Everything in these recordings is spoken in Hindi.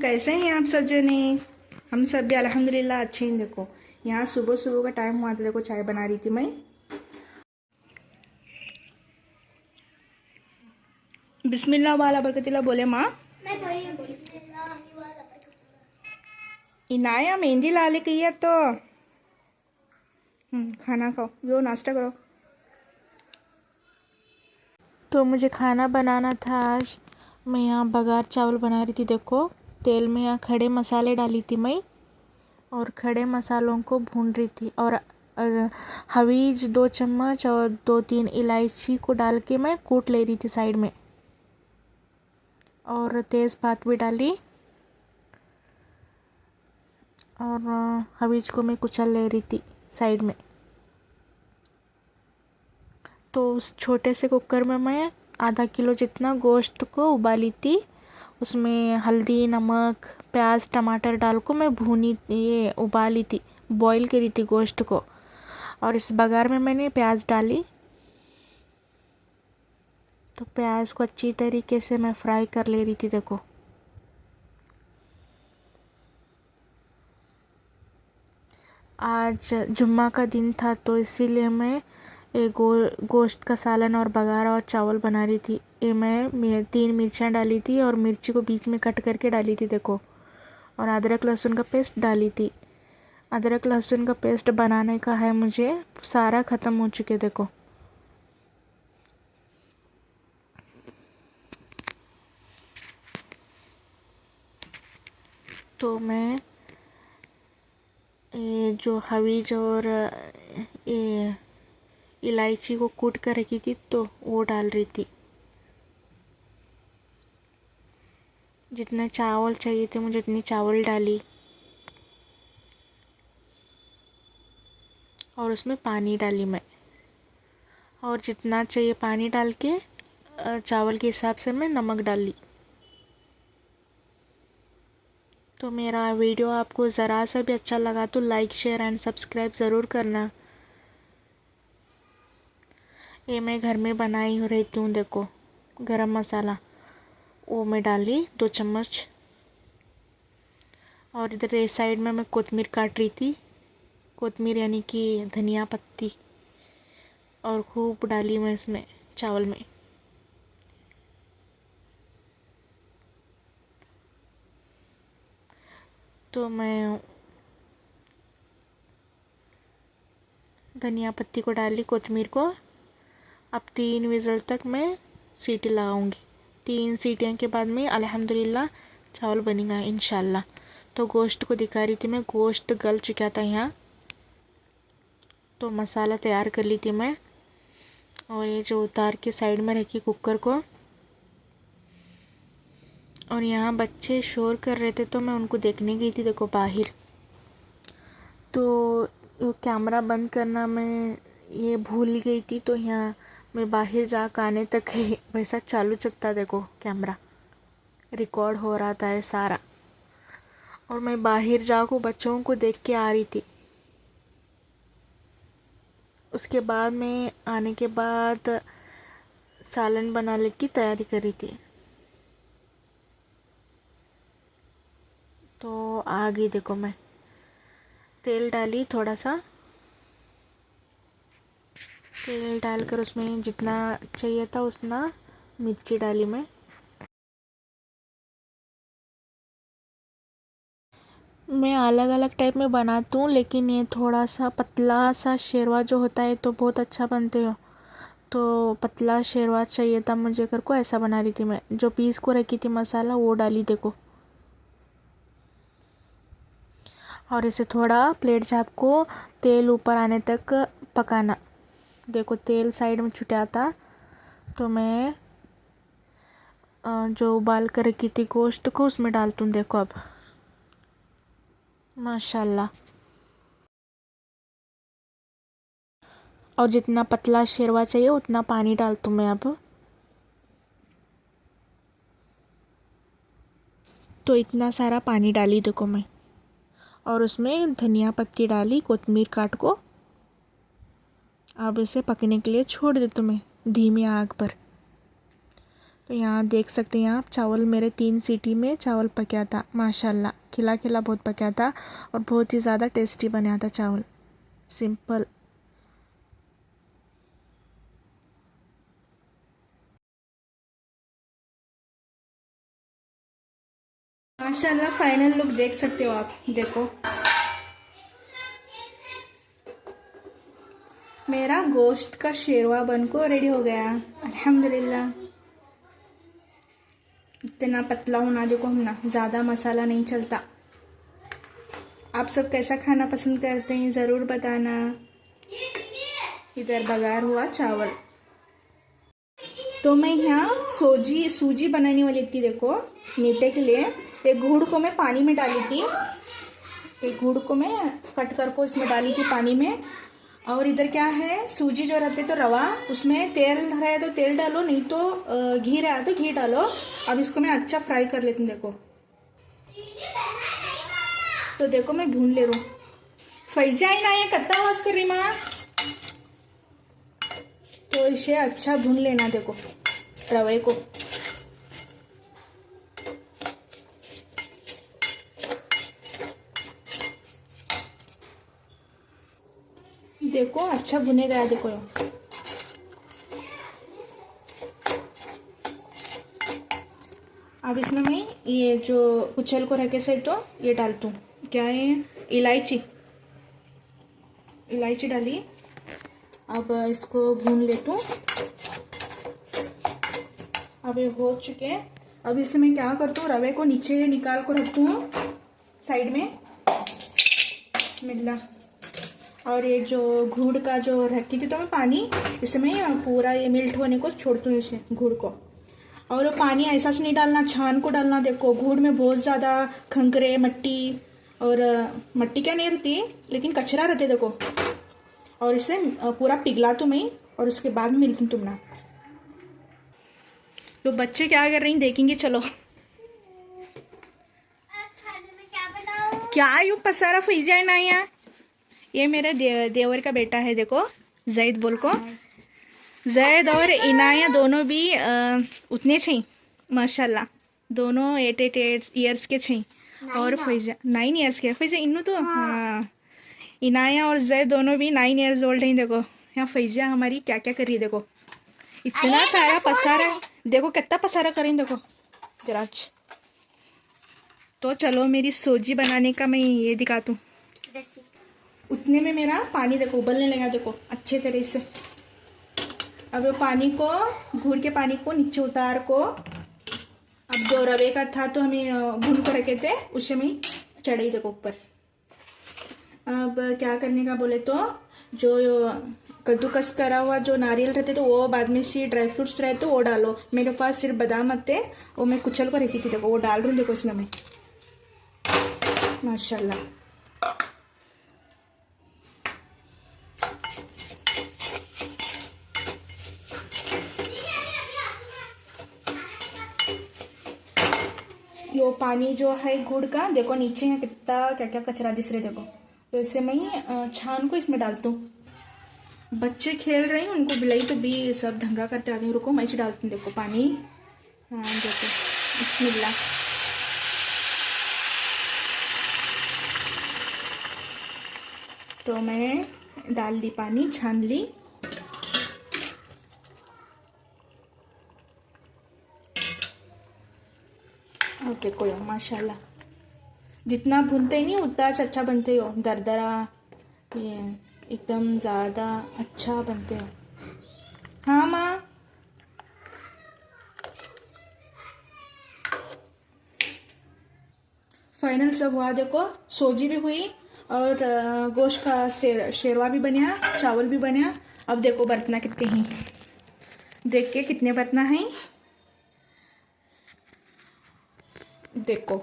कैसे हैं आप सब जने। हम सब भी अल्हम्दुलिल्लाह अच्छे हैं। देखो यहाँ सुबह सुबह का टाइम हुआ था, देखो चाय बना रही थी मैं। बिस्मिल्लाह वाला बरकतिल्लाह बोले माँ। इनाया मेहंदी ला ले कही तो खाना खाओ, जो नाश्ता करो। तो मुझे खाना बनाना था आज। मैं यहाँ बघार चावल बना रही थी। देखो तेल में यहाँ खड़े मसाले डाली थी मैं, और खड़े मसालों को भून रही थी। और हवीज 2 चम्मच और 2-3 इलायची को डाल के मैं कूट ले रही थी साइड में। और तेज़पात भी डाली और हवीज को मैं कुचल ले रही थी साइड में। तो उस छोटे से कुकर में मैं आधा किलो जितना गोश्त को उबाली थी। उसमें हल्दी, नमक, प्याज, टमाटर डाल को मैं ये उबाली थी, बॉईल करी थी गोश्त को। और इस बघार में मैंने प्याज डाली। तो प्याज को अच्छी तरीके से मैं फ्राई कर ले रही थी। देखो आज जुम्मा का दिन था तो इसीलिए मैं गोश्त का सालन और बघारा और चावल बना रही थी। ये मैं 3 मिर्चियाँ डाली थी और मिर्ची को बीच में कट करके डाली थी। देखो और अदरक लहसुन का पेस्ट डाली थी। अदरक लहसुन का पेस्ट बनाने का है मुझे, सारा ख़त्म हो चुके। देखो तो मैं ये जो हवीज और ये इलायची को कूट कर रखी थी तो वो डाल रही थी। जितने चावल चाहिए थे मुझे उतनी चावल डाली और उसमें पानी डाली मैं। और जितना चाहिए पानी डाल के चावल के हिसाब से मैं नमक डाली। तो मेरा वीडियो आपको ज़रा सा भी अच्छा लगा तो लाइक, शेयर एंड सब्सक्राइब ज़रूर करना। ये मैं घर में बनाई हो रही हूँ। देखो गरम मसाला वो मैं डाली 2 चम्मच। और इधर इस साइड में मैं कोतमीर काट रही थी। कोतमीर यानी कि धनिया पत्ती, और खूब डाली मैं इसमें चावल में। तो मैं धनिया पत्ती को डाली, कोतमीर को। अब 3 विज़ल तक मैं सीटी लगाऊंगी। 3 सीटियों के बाद में अल्हम्दुलिल्लाह चावल बनेगा इंशाल्लाह। तो गोश्त को दिखा रही थी मैं, गोश्त गल चुका था यहाँ। तो मसाला तैयार कर ली थी मैं। और ये जो उतार के साइड में रखी कुकर को। और यहाँ बच्चे शोर कर रहे थे तो मैं उनको देखने गई थी। देखो बाहर। तो वो कैमरा बंद करना मैं ये भूल गई थी। तो यहाँ मैं बाहर जाकर आने तक वैसा चालू चलता। देखो कैमरा रिकॉर्ड हो रहा था ये सारा। और मैं बाहर जाकर बच्चों को देख के आ रही थी। उसके बाद मैं आने के बाद सालन बनाने की तैयारी कर रही थी। तो आ गई। देखो मैं तेल डाली थोड़ा सा। तेल डालकर उसमें जितना चाहिए था उतना मिर्ची डाली मैं अलग अलग टाइप में बनाती हूँ, लेकिन ये थोड़ा सा पतला सा शेरवा जो होता है तो बहुत अच्छा बनते हो। तो पतला शेरवा चाहिए था मुझे, कर को ऐसा बना रही थी मैं। जो पीस को रखी थी मसाला वो डाली। देखो और इसे थोड़ा प्लेट झाप को तेल ऊपर आने तक पकाना। देखो तेल साइड में छुटा था। तो मैं जो उबाल कर रखी थी गोश्त को उसमें डालती हूँ। देखो अब माशाल्लाह। और जितना पतला शेरवा चाहिए उतना पानी डालती हूँ मैं अब। तो इतना सारा पानी डाली देखो मैं। और उसमें धनिया पत्ती डाली, कोतमीर काट को। अब इसे पकने के लिए छोड़ देती हूँ मैं धीमी आग पर। तो यहाँ देख सकते हैं आप, चावल मेरे 3 सीटी में चावल पका था माशाल्लाह, खिला खिला बहुत पका था और बहुत ही ज़्यादा टेस्टी बना था चावल, सिंपल। माशाल्लाह फाइनल लुक देख सकते हो आप, देखो मेरा गोश्त का शेरवा बनको रेडी हो गया अल्हम्दुलिल्लाह। इतना पतला होना देखो, हम ना ज़्यादा मसाला नहीं चलता। आप सब कैसा खाना पसंद करते हैं ज़रूर बताना। इधर बघार हुआ चावल। तो मैं यहाँ सूजी बनाने वाली थी, देखो मीठे के लिए। एक गुड़ को मैं पानी में डाली थी, एक गुड़ को मैं कट कर को इसमें डाली थी पानी में। और इधर क्या है, सूजी जो रहते तो रवा, उसमें तेल रहे तो तेल डालो, नहीं तो घी रहा तो घी डालो। अब इसको मैं अच्छा फ्राई कर लेती हूँ, देखो। तो देखो मैं भून ले रहा हूँ। फैजा ही ना ये कत्ता आवाज कर रही माँ। तो इसे अच्छा भून लेना, देखो रवे को। देखो अच्छा भुने गया, देखो अब इसमें मैं ये जो उछल को रखे से तो ये डालती हूँ, क्या है, इलायची डाली। अब इसको भून लेती हूँ। अब ये हो चुके हैं। अब इसमें मैं क्या करती हूँ, रवे को नीचे निकाल को रखती हूँ साइड में, बिस्मिल्लाह। और ये जो गुड़ का जो रखी थी तो मैं पानी, इसमें पूरा ये मिल्ट होने को छोड़ती हूँ इसे गुड़ को। और पानी ऐसा से नहीं डालना, छान को डालना। देखो गुड़ में बहुत ज़्यादा खंकरे मट्टी, और मट्टी क्या नहीं रहती लेकिन कचरा रहते देखो। और इसे पूरा पिघला तो मैं, और उसके बाद में मिलती हूँ तुम ना। तो बच्चे क्या कर रही हैं देखेंगे, चलो। क्या यू पसारा फैजा है ना यहाँ। ये मेरे देवर का बेटा है, देखो जैद बोल को। जैद और इनाया दोनों भी उतने छे माशाल्लाह, दोनों 8 ईयर्स के छे। और फैजा 9 ईयर्स के। फैजा इन्नू तो हाँ, इनाया और जैद दोनों भी 9 ईयर्स ओल्ड हैं। देखो यहाँ फैजा हमारी क्या क्या कर रही है, देखो इतना सारा पसारा, देखो कितना पसारा करें, देखो जराज। तो चलो मेरी सोजी बनाने का मैं ये दिखाती हूँ। उतने में मेरा पानी देखो उबलने लगा, देखो अच्छे तरह से। अब पानी को, घूर के पानी को नीचे उतार को, अब जो रवे का था तो हमें भून को रखे थे उसे में चढ़ाई, देखो ऊपर। अब क्या करने का बोले तो, जो कद्दूकस करा हुआ जो नारियल रहते तो वो बाद में से ड्राई फ्रूट्स रहे तो वो डालो। मेरे पास सिर्फ बादाम आते, वो मैं कुचल को रखी थी, देखो वो डाल रही हूँ, देखो इसमें मैं माशाल्लाह। यो पानी जो है गुड़ का, देखो नीचे है कितना क्या क्या कचरा दिस रहे, देखो। तो इससे मैं छान को इसमें डालती हूँ। बच्चे खेल रहे हैं, उनको बिलाई तो भी सब धंगा करते आते हैं। रुको मैं डालती हूँ, देखो पानी। हाँ देखो बिस्मिल्लाह। तो मैं डाल ली पानी, छान ली। ओके कोई माशाल्लाह, जितना भूनते ही नहीं उतना अच्छा बनते हो। दरदरा ये एकदम ज़्यादा अच्छा बनते हो। हाँ माँ, फाइनल सब हुआ, देखो सोजी भी हुई और गोश्त का शेरवा भी बना, चावल भी बना। अब देखो बर्तना कितने हैं, देख के कितने बर्तना हैं, देखो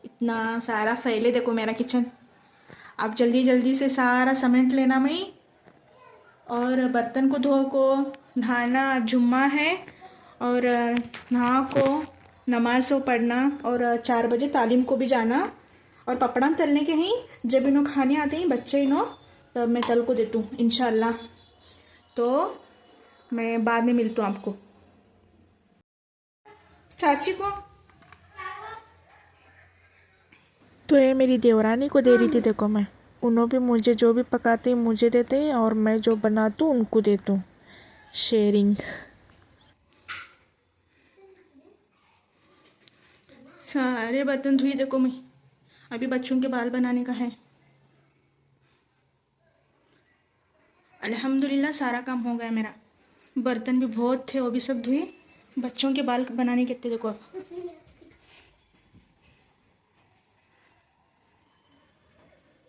इतना सारा फैले, देखो मेरा किचन। अब जल्दी जल्दी से सारा समेट लेना मैं, और बर्तन को धो को नहाना, जुम्मा है और नहा को नमाज को पढ़ना, और 4 बजे तालीम को भी जाना। और पपड़ा तलने के ही जब इन्हों खाने आते हैं बच्चे इन्हों, तब मैं तल को देती हूँ इंशाल्लाह। तो मैं बाद में मिलती हूँ आपको। चाची को। तो ये मेरी देवरानी को दे रही थी। देखो मैं, उन्हों भी मुझे जो भी पकाते हैं मुझे देते हैं और मैं जो बनाती हूँ उनको देती हूँ। शेयरिंग। सारे बर्तन धुई। देखो मैं अभी बच्चों के बाल बनाने का है। अल्हम्दुलिल्लाह सारा काम हो गया मेरा। बर्तन भी बहुत थे, वो भी सब धुई। बच्चों के बाल बनाने के थे। देखो अब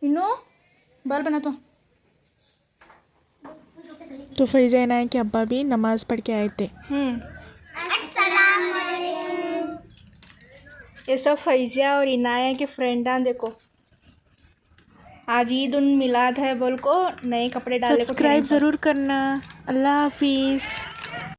इनो बाल बना तो फैज़ा इनाया के अब्बा भी नमाज़ पढ़ के आए थे। ये सब फैज़िया और इनाया के फ्रेंड हैं। देखो आज ईद उन मिलाद है बोल को नए कपड़े डालने को सब्सक्राइब ज़रूर करना। अल्लाह हाफिज़।